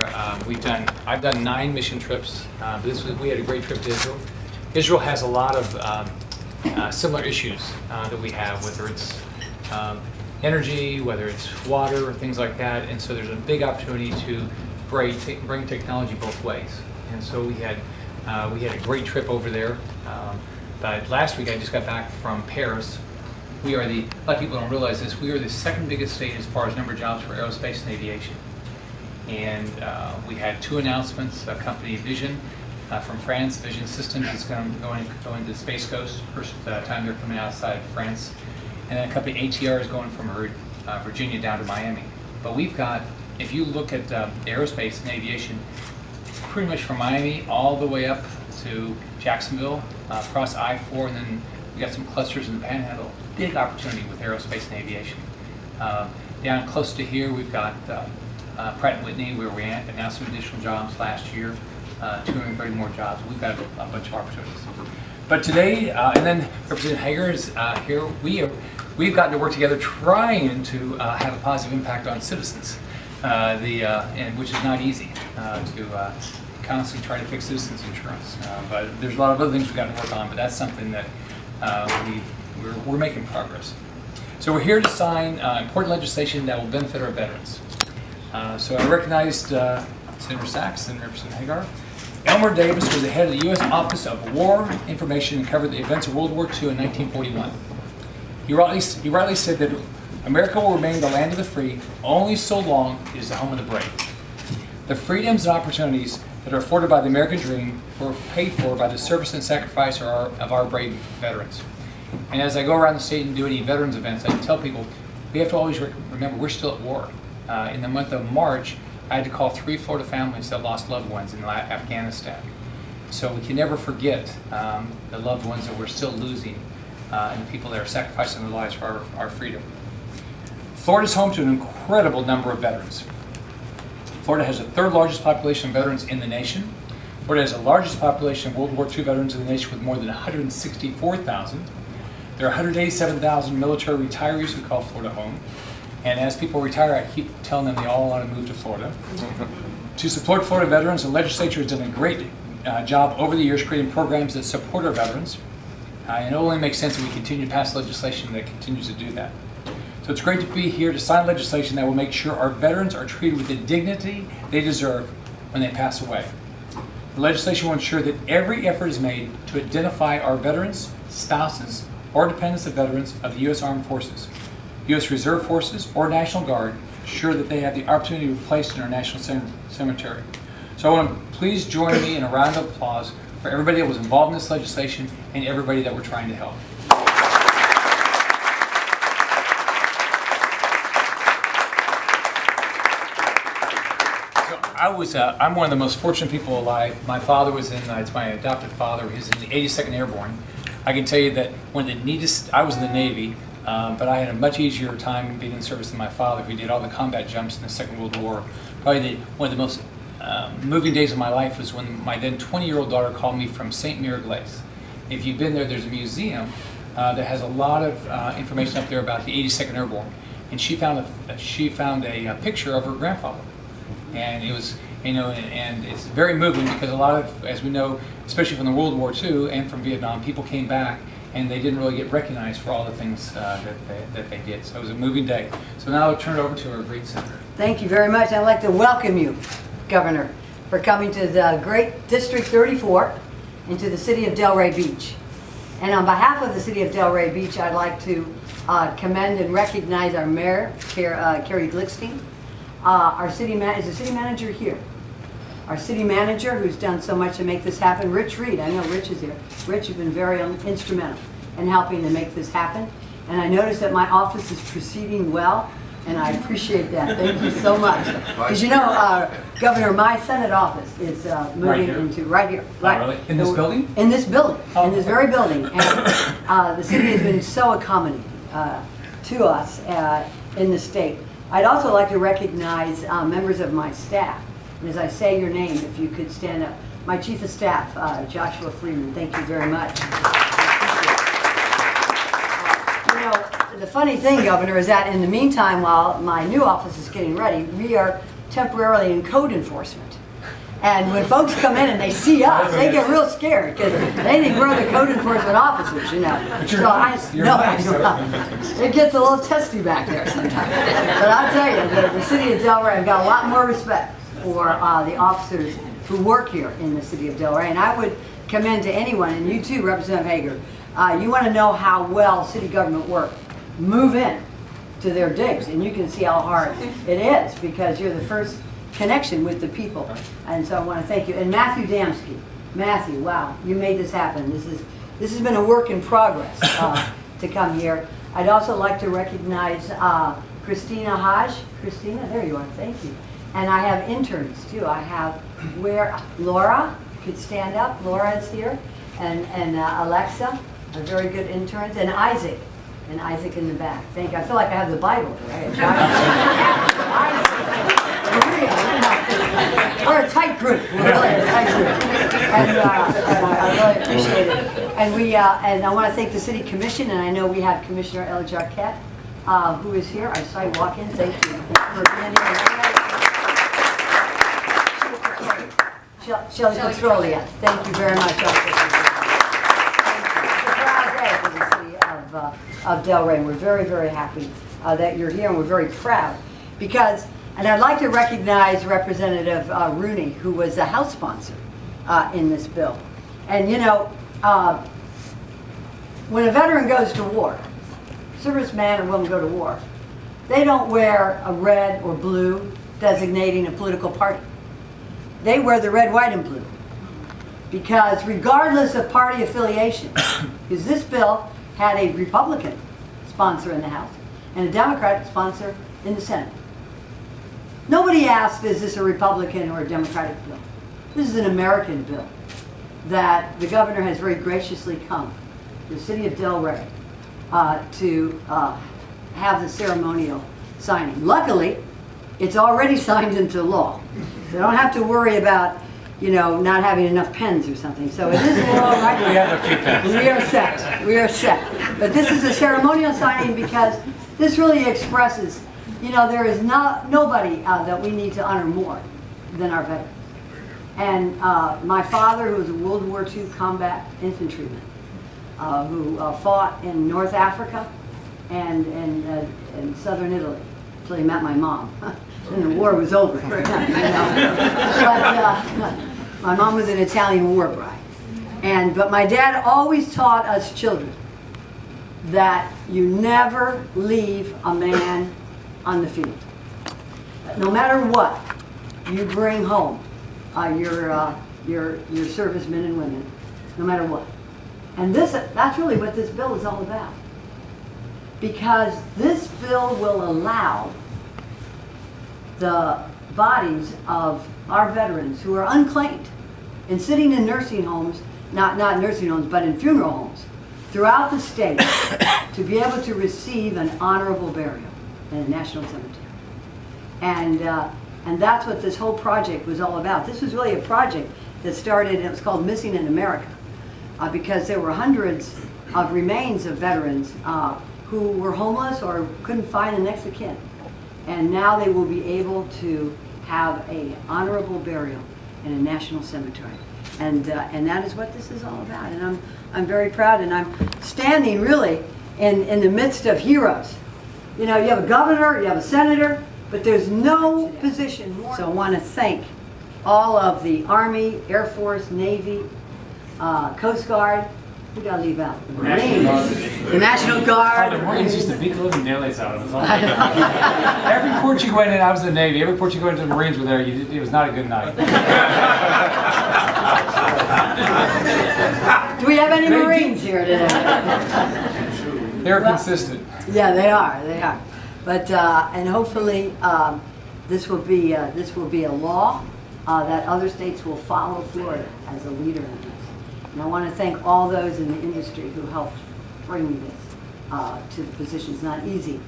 I've done 9 mission trips. We had a great trip to Israel. Israel has a lot of similar issues that we have, whether it's energy, whether it's water, or things like that. And so there's a big opportunity to bring technology both ways. And so we had a great trip over there. But last week I just got back from Paris. A lot of people don't realize this, we are the second biggest state as far as number of jobs for aerospace and aviation. And we had 2 announcements. A company, Vision, from France, Vision Systems is going to the Space Coast, first time they're coming outside of France. And then a company, ATR, is going from Virginia down to Miami. But we've got, if you look at aerospace and aviation, pretty much from Miami all the way up to Jacksonville, across I-4, and then we got some clusters in the Panhandle. Big opportunity with aerospace and aviation. Down close to here, we've got Pratt & Whitney, where we announced some additional jobs last year, 230 more jobs. We've got a bunch of opportunities. But today, and then Representative Hager is here. We've gotten to work together trying to have a positive impact on citizens, and which is not easy to constantly try to fix citizens insurance. But there's a lot of other things we've got to work on, but that's something that we're making progress. So we're here to sign important legislation that will benefit our veterans. So I recognized Senator Sachs and Representative Hagar. Elmer Davis was the head of the U.S. Office of War Information and covered the events of World War II in 1941. He rightly said that America will remain the land of the free only so long it is the home of the brave. The freedoms and opportunities that are afforded by the American dream were paid for by the service and sacrifice of our brave veterans. And as I go around the state and do any veterans events, I tell people, we have to always remember we're still at war. In the month of March, I had to call 3 Florida families that lost loved ones in Afghanistan. So we can never forget the loved ones that we're still losing and the people that are sacrificing their lives for our freedom. Florida is home to an incredible number of veterans. Florida has the 3rd largest population of veterans in the nation. Florida has the largest population of World War II veterans in the nation with more than 164,000. There are 187,000 military retirees who call Florida home. And as people retire, I keep telling them they all want to move to Florida. To support Florida veterans, the legislature has done a great job over the years creating programs that support our veterans. And it only makes sense that we continue to pass legislation that continues to do that. So it's great to be here to sign legislation that will make sure our veterans are treated with the dignity they deserve when they pass away. The legislation will ensure that every effort is made to identify our veterans, spouses, or dependents of veterans of the U.S. Armed Forces, U.S. Reserve Forces, or National Guard, ensure that they have the opportunity to be placed in our national cemetery. So I want to please join me in a round of applause for everybody that was involved in this legislation and everybody that we're trying to help. I'm one of the most fortunate people alive. My father was it's my adopted father, he's in the 82nd Airborne. I can tell you that I was in the Navy, but I had a much easier time being in service than my father, who did all the combat jumps in the Second World War. Probably one of the most moving days of my life was when my then 20-year-old daughter called me from St. Mary-Glace. If you've been there, there's a museum that has a lot of information up there about the 82nd Airborne. And she found a picture of her grandfather. And it was, and it's very moving because a lot of, as we know, especially from the World War II and from Vietnam, people came back and they didn't really get recognized for all the things that they did. So it was a moving day. So now I'll turn it over to our great senator. Thank you very much. I'd like to welcome you, Governor, for coming to the great District 34 and to the city of Delray Beach. And on behalf of the city of Delray Beach, I'd like to commend and recognize our mayor, Carrie Glickstein. Is the city manager here? Our city manager, who's done so much to make this happen, Rich Reed. I know Rich is here. Rich has been very instrumental in helping to make this happen. And I noticed that my office is proceeding well, and I appreciate that. Thank you so much. Because you know, Governor, my Senate office is moving into right here. Right. Oh, really? In this building? In this building, oh. In this very building. And the city has been so accommodating to us in the state. I'd also like to recognize members of my staff. And as I say your name, if you could stand up. My Chief of Staff, Joshua Freeman, thank you very much. You know, the funny thing, Governor, is that in the meantime, while my new office is getting ready, we are temporarily in code enforcement. And when folks come in and they see us, they get real scared because they think we're the code enforcement officers, you know. It gets a little testy back there sometimes. But I'll tell you, the city of Delray, I've got a lot more respect for the officers who work here in the city of Delray. And I would commend to anyone, and you too, Representative Hager, you want to know how well city government works. Move in to their digs, and you can see how hard it is because you're the first connection with the people. And so I want to thank you. And Matthew Damsky. Matthew, wow, you made this happen. This has been a work in progress to come here. I'd also like to recognize Christina Hodge. Christina, there you are. Thank you. And I have interns too. I have Laura could stand up. Laura is here, and Alexa, a very good interns, and Isaac. And Isaac in the back. Thank you. I feel like I have the Bible, right? We're a tight group. We're really a tight group. And I really appreciate it. And and I want to thank the City Commission, and I know we have Commissioner Ella Jarquette, who is here. I saw you walk in. Thank you for being here. Shelley Petrolia. Thank you very much. Of Delray. We're very, very happy that you're here, and we're very proud because, and I'd like to recognize Representative Rooney, who was the House sponsor in this bill. And you know, when a veteran goes to war, serviceman and woman go to war, they don't wear a red or blue designating a political party. They wear the red, white, and blue. Because regardless of party affiliation, because this bill had a Republican sponsor in the House and a Democratic sponsor in the Senate. Nobody asked, is this a Republican or a Democratic bill? This is an American bill that the governor has very graciously come to the city of Delray to have the ceremonial signing. Luckily, it's already signed into law. So don't have to worry about, you know, not having enough pens or something. So it is law right now. We have a few pens. We are set. We are set. But this is a ceremonial signing because this really expresses, you know, there is nobody that we need to honor more than our veterans. And my father, who was a World War II combat infantryman, who fought in North Africa and in southern Italy until he met my mom. And the war was over. You know? But my mom was an Italian war bride. But my dad always taught us children that you never leave a man on the field. No matter what, you bring home your servicemen and women, no matter what. And that's really what this bill is all about. Because this bill will allow the bodies of our veterans who are unclaimed and sitting in nursing homes, not nursing homes, but in funeral homes throughout the state to be able to receive an honorable burial in a national cemetery. And that's what this whole project was all about. This was really a project that started, and it was called Missing in America, because there were hundreds of remains of veterans who were homeless or couldn't find the next of kin. And now they will be able to have an honorable burial in a national cemetery. And that is what this is all about. And I'm very proud, and I'm standing really in the midst of heroes. You know, you have a governor, you have a senator, but there's no position more. So I want to thank all of the Army, Air Force, Navy, Coast Guard. Who did I leave out? The Marines, the National Guard. Oh, the Marines used to beat the living daylights out of us. Every port you went in, I was in the Navy. Every port you went in, the Marines were there. It was not a good night. Do we have any Marines here today? They're consistent. Yeah, they are. They are. But and hopefully this will be a law that other states will follow Florida as a leader in this. And I want to thank all those in the industry who helped bring me this to the position. It's not easy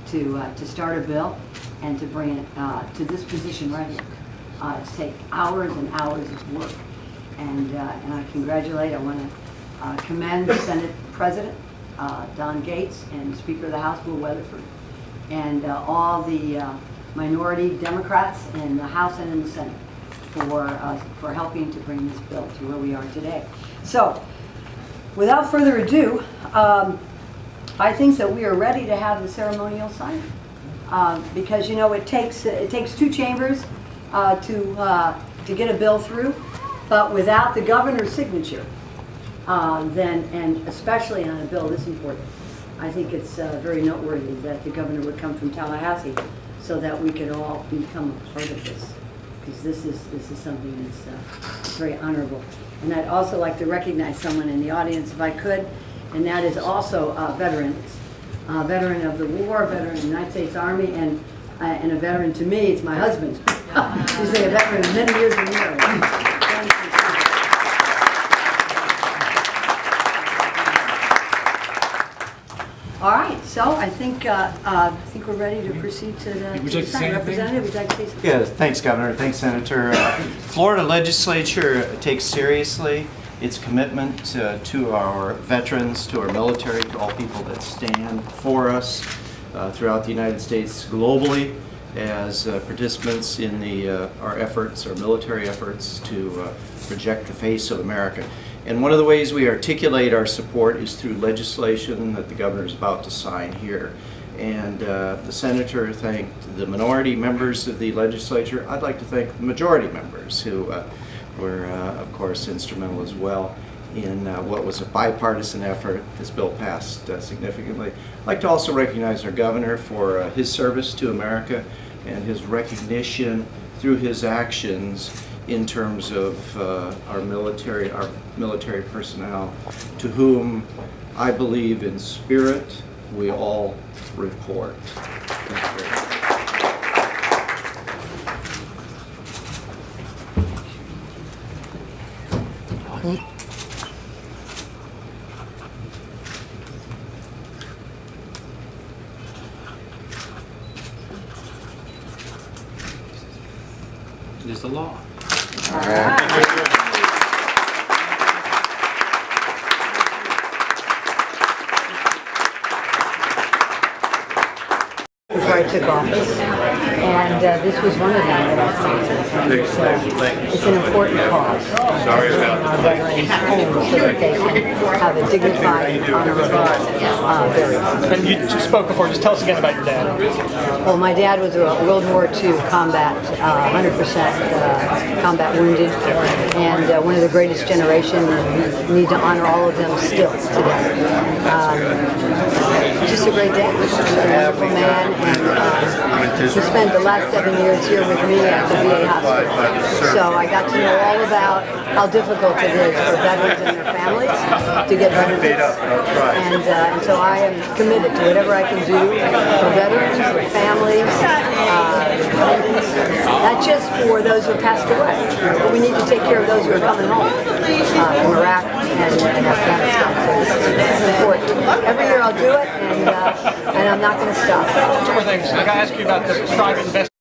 to start a bill and to bring it to this position right here. It's take hours and hours of work. And I congratulate, I want to commend the Senate President, Don Gates, and Speaker of the House, Will Weatherford, and all the minority Democrats in the House and in the Senate for helping to bring this bill to where we are today. So, without further ado, I think that we are ready to have the ceremonial signing. Because, you know, it takes two chambers to get a bill through, but without the governor's signature, and especially on a bill this important, I think it's very noteworthy that the governor would come from Tallahassee so that we could all become a part of this, because this is something that's very honorable. And I'd also like to recognize someone in the audience, if I could, and that is also a veteran of the war, veteran of the United States Army, and a veteran to me, it's my husband. He's a veteran of many years in the Air Force. All right, so I think we're ready to proceed to the Would you like to say anything? representative. Would you like to say something? Yeah, thanks, Governor. Thanks, Senator. Florida legislature takes seriously its commitment to our veterans, to our military, to all people that stand for us throughout the United States, globally, as participants in our efforts, our military efforts to project the face of America. And one of the ways we articulate our support is through legislation that the governor is about to sign here. And the senator thanked the minority members of the legislature. I'd like to thank the majority members who were, of course, instrumental as well in what was a bipartisan effort. This bill passed significantly. I'd like to also recognize our governor for his service to America and his recognition through his actions in terms of our military personnel, to whom I believe in spirit we all report. Thank you very much. It is the law. Before I took office, and this was one of them that I sponsored. It's an important cause. Sorry about veterans homes so that they can have a dignified, honorable burial. And you just spoke before. Just tell us again about your dad. Well, my dad was a World War II combat, 100% combat wounded, and one of the greatest generation. We need to honor all of them still today. Just a great dad, just a wonderful man, and he spent the last 7 years here with me at the VA hospital. So I got to know all about how difficult it is for veterans and their families to get benefits. And so I am committed to whatever I can do for veterans, for families, dependents, not just for those who have passed away, but we need to take care of those who are coming home from Iraq and Afghanistan. So this is important. Every year I'll do it, and I'm not going to stop. Two more things. I got to ask you about the private investment.